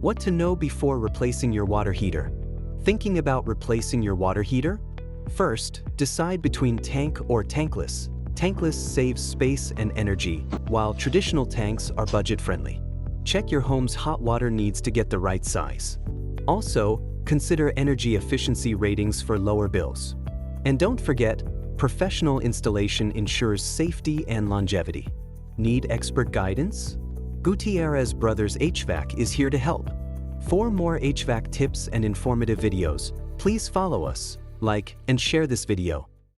What to know before replacing your water heater. Thinking about replacing your water heater? First, decide between tank or tankless. Tankless saves space and energy, while traditional tanks are budget-friendly. Check your home's hot water needs to get the right size. Also, consider energy efficiency ratings for lower bills. And don't forget, professional installation ensures safety and longevity. Need expert guidance? Gutierrez Brothers HVAC is here to help. For more HVAC tips and informative videos, please follow us, like, and share this video.